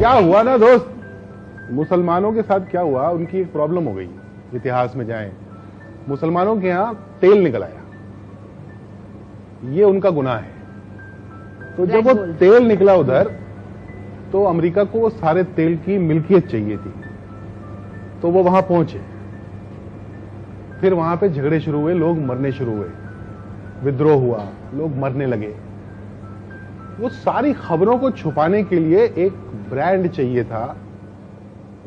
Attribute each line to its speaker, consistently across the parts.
Speaker 1: क्या हुआ ना दोस्त, मुसलमानों के साथ क्या हुआ, उनकी एक प्रॉब्लम हो गई। इतिहास में जाएं, मुसलमानों के यहां तेल निकल आया, ये उनका गुनाह है। तो जब वो तेल निकला उधर, तो अमेरिका को वो सारे तेल की मिल्कियत चाहिए थी, तो वो वहां पहुंचे। फिर वहां पे झगड़े शुरू हुए, लोग मरने शुरू हुए, विद्रोह हुआ, लोग मरने लगे। वो सारी खबरों को छुपाने के लिए एक ब्रांड चाहिए था।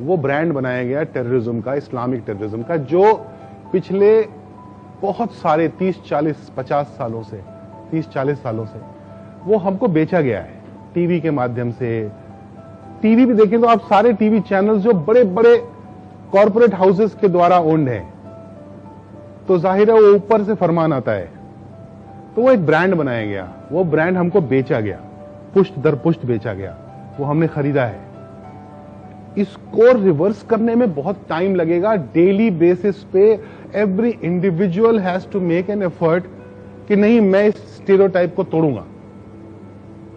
Speaker 1: वो ब्रांड बनाया गया टेररिज्म का, इस्लामिक टेररिज्म का, जो पिछले बहुत सारे 30-40-50 सालों से, 30-40 सालों से वो हमको बेचा गया है टीवी के माध्यम से। टीवी भी देखें तो आप सारे टीवी चैनल्स जो बड़े बड़े कॉरपोरेट हाउसेस के द्वारा ओन्ड हैं, तो जाहिर है वो ऊपर से फरमान आता है। तो वो एक ब्रांड बनाया गया, वो ब्रांड हमको बेचा गया, पुष्ट दर पुष्ट बेचा गया, वो हमने खरीदा है। इसको रिवर्स करने में बहुत टाइम लगेगा। डेली बेसिस पे every individual has to make an effort कि नहीं, मैं इस स्टीरियोटाइप को तोड़ूंगा।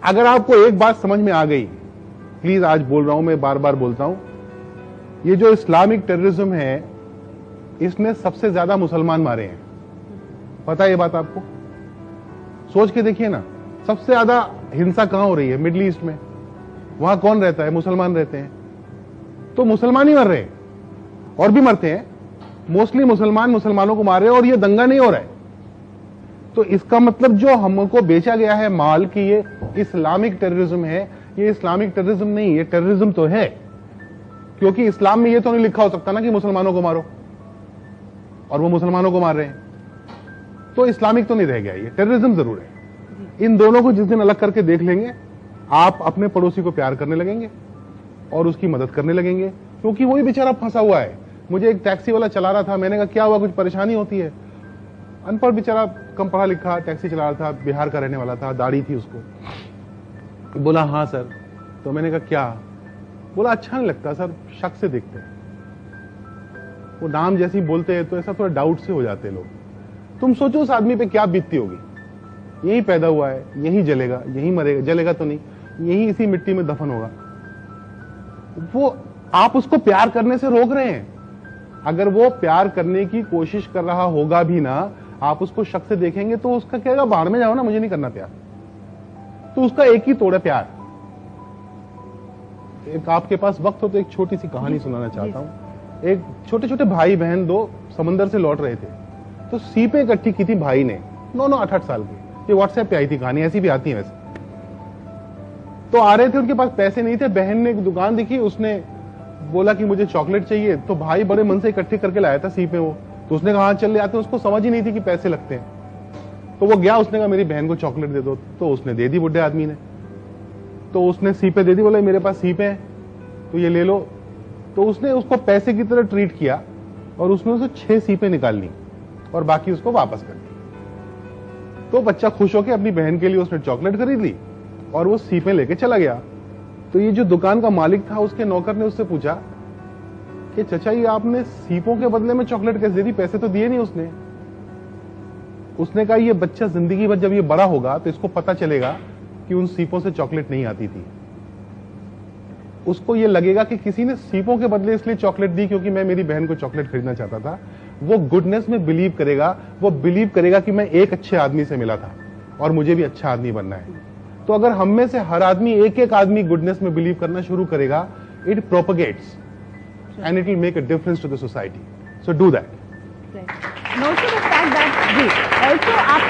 Speaker 1: अगर आपको एक बात समझ में आ गई, प्लीज आज बोल रहा हूं, मैं बार बार बोलता हूं, ये जो इस्लामिक टेररिज्म है, इसने सबसे ज्यादा मुसलमान मारे हैं। पता है ये बात आपको? सोच के देखिए ना, सबसे ज्यादा हिंसा कहां हो रही है? मिडिल ईस्ट में। वहां कौन रहता है? मुसलमान रहते हैं। तो मुसलमान ही मर रहे हैं, और भी मरते हैं, मोस्टली मुसलमान मुसलमानों को मार रहे हैं, और ये दंगा नहीं हो रहा है। तो इसका मतलब जो हमको बेचा गया है माल कि ये इस्लामिक टेररिज्म है, ये इस्लामिक टेररिज्म नहीं, ये टेररिज्म तो है। क्योंकि इस्लाम में ये तो नहीं लिखा हो सकता ना कि मुसलमानों को मारो, और वो मुसलमानों को मार रहे हैं। तो इस्लामिक तो नहीं रह गया, ये टेररिज्म जरूर है। इन दोनों को जिस दिन अलग करके देख लेंगे, आप अपने पड़ोसी को प्यार करने लगेंगे और उसकी मदद करने लगेंगे, क्योंकि वही बेचारा फंसा हुआ है। मुझे एक टैक्सी वाला चला रहा था, मैंने कहा क्या हुआ, कुछ परेशानी होती है? अनपढ़ बेचारा, कम पढ़ा लिखा, टैक्सी चला रहा था, बिहार का रहने वाला था, दाढ़ी थी उसको। बोला हाँ सर। तो मैंने कहा क्या? बोला अच्छा नहीं लगता सर, शक से देखते हैं। वो नाम जैसे ही बोलते हैं तो ऐसा थोड़ा डाउट से हो जाते हैं लोग। तुम सोचो उस आदमी पे क्या बीतती होगी। यही पैदा हुआ है, यही जलेगा, यही मरेगा, जलेगा तो नहीं, यही इसी मिट्टी में दफन होगा। वो आप उसको प्यार करने से रोक रहे हैं। अगर वो प्यार करने की कोशिश कर रहा होगा भी ना, आप उसको शक से देखेंगे तो उसका कहेगा बाहर में जाओ ना, मुझे नहीं करना प्यार। तो उसका एक ही तोड़ है, प्यार। एक आपके पास वक्त हो तो एक छोटी सी कहानी सुनाना चाहता हूं। एक छोटे छोटे भाई बहन दो समंदर से लौट रहे थे, तो सीपें इकट्ठी की थी भाई ने, 9-9 8-8 साल की। ये व्हाट्सएप पे आई थी कहानी, ऐसी भी आती है वैसे। तो आ रहे थे, उनके पास पैसे नहीं थे। बहन ने एक दुकान दिखी, उसने बोला कि मुझे चॉकलेट चाहिए। तो भाई बड़े मन से इकट्ठे करके लाया था सीपें वो। तो उसने कहा हाँ चल ले आते। उसको समझ ही नहीं थी कि पैसे लगते हैं। तो वो गया, उसने कहा मेरी बहन को चॉकलेट दे दो। तो उसने दे दी बुढ़े आदमी ने। तो उसने सीपें दे दी, बोले मेरे पास सीपें हैं तो ये ले लो। तो उसने उसको पैसे की तरह ट्रीट किया और उसने उसे 6 सीपें निकाल ली और बाकी उसको वापस कर दी। तो बच्चा खुश होकर अपनी बहन के लिए उसने चॉकलेट खरीद ली और वो सीपें लेके चला गया। तो ये जो दुकान का मालिक था, उसके नौकर ने उससे पूछा कि चचा ये आपने सीपों के बदले में चॉकलेट कैसे दे दी? पैसे तो दिए नहीं उसने। उसने कहा ये बच्चा जिंदगी भर जब ये बड़ा होगा तो इसको पता चलेगा कि उन सीपों से चॉकलेट नहीं आती थी। उसको ये लगेगा कि किसी ने सीपों के बदले इसलिए चॉकलेट दी क्योंकि मैं मेरी बहन को चॉकलेट खरीदना चाहता था। वो गुडनेस में बिलीव करेगा, वो बिलीव करेगा कि मैं एक अच्छे आदमी से मिला था और मुझे भी अच्छा आदमी बनना है। तो अगर हम में से हर आदमी, एक एक आदमी गुडनेस में बिलीव करना शुरू करेगा, it propagates and it will make a difference to the society. So do that.
Speaker 2: Also the fact that, जी, also आप